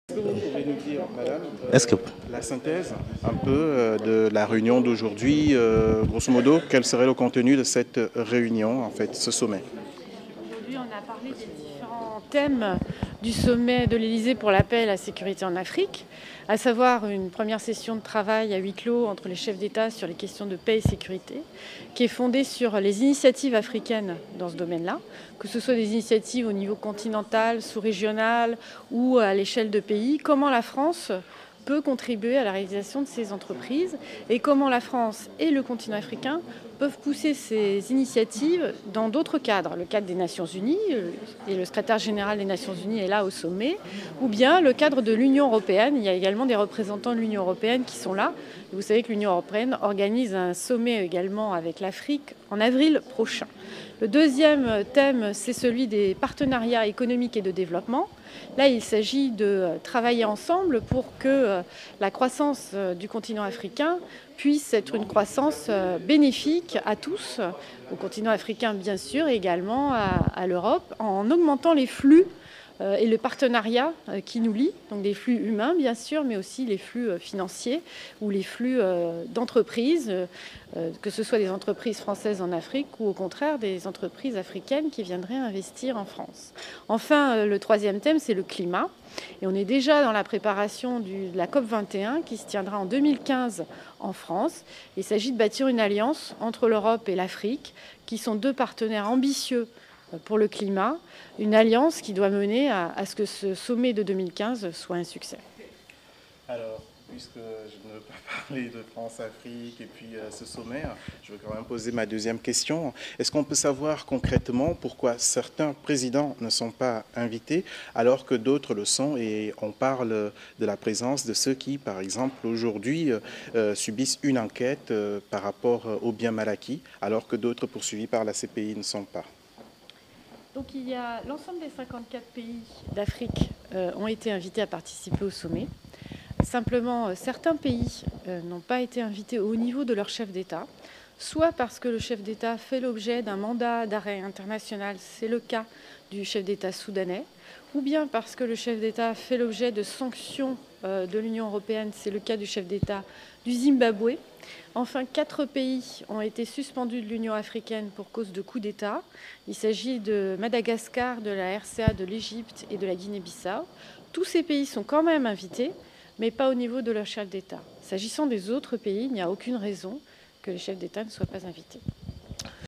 Est-ce que vous pouvez nous dire, madame, Est-ce que la synthèse un peu de la réunion d'aujourd'hui, grosso modo, quel serait le contenu de cette réunion, en fait, ce sommet? Aujourd'hui, on a parlé des différents thèmes du sommet de l'Élysée pour la paix et la sécurité en Afrique, à savoir une première session de travail à huis clos entre les chefs d'État sur les questions de paix et sécurité, qui est fondée sur les initiatives africaines dans ce domaine-là, que ce soit des initiatives au niveau continental, sous-régional ou à l'échelle de pays, comment la France peut contribuer à la réalisation de ces entreprises et comment la France et le continent africain peuvent pousser ces initiatives dans d'autres cadres, le cadre des Nations Unies, et le secrétaire général des Nations Unies est là au sommet, ou bien le cadre de l'Union européenne. Il y a également des représentants de l'Union européenne qui sont là. Et vous savez que l'Union européenne organise un sommet également avec l'Afrique en avril prochain. Le deuxième thème, c'est celui des partenariats économiques et de développement. Là, il s'agit de travailler ensemble pour que la croissance du continent africain puisse être une croissance bénéfique à tous, au continent africain bien sûr, et également à l'Europe, en augmentant les flux et le partenariat qui nous lie, donc des flux humains bien sûr, mais aussi les flux financiers ou les flux d'entreprises, que ce soit des entreprises françaises en Afrique ou au contraire des entreprises africaines qui viendraient investir en France. Enfin, le troisième thème, c'est le climat. Et on est déjà dans la préparation de la COP21 qui se tiendra en 2015 en France. Il s'agit de bâtir une alliance entre l'Europe et l'Afrique, qui sont deux partenaires ambitieux pour le climat, une alliance qui doit mener à ce que ce sommet de 2015 soit un succès. Alors, puisque je ne veux pas parler de France-Afrique et puis ce sommet, je veux quand même poser ma deuxième question. Est-ce qu'on peut savoir concrètement pourquoi certains présidents ne sont pas invités alors que d'autres le sont, et on parle de la présence de ceux qui, par exemple, aujourd'hui subissent une enquête par rapport aux biens mal acquis, alors que d'autres poursuivis par la CPI ne sont pas? Donc il y a l'ensemble des 54 pays d'Afrique ont été invités à participer au sommet. Simplement, certains pays n'ont pas été invités au niveau de leur chef d'État, soit parce que le chef d'État fait l'objet d'un mandat d'arrêt international, c'est le cas du chef d'État soudanais, ou bien parce que le chef d'État fait l'objet de sanctions de l'Union européenne, c'est le cas du chef d'État du Zimbabwe. Enfin, 4 pays ont été suspendus de l'Union africaine pour cause de coup d'État. Il s'agit de Madagascar, de la RCA, de l'Égypte et de la Guinée-Bissau. Tous ces pays sont quand même invités, mais pas au niveau de leur chef d'État. S'agissant des autres pays, il n'y a aucune raison que les chefs d'État ne soient pas invités.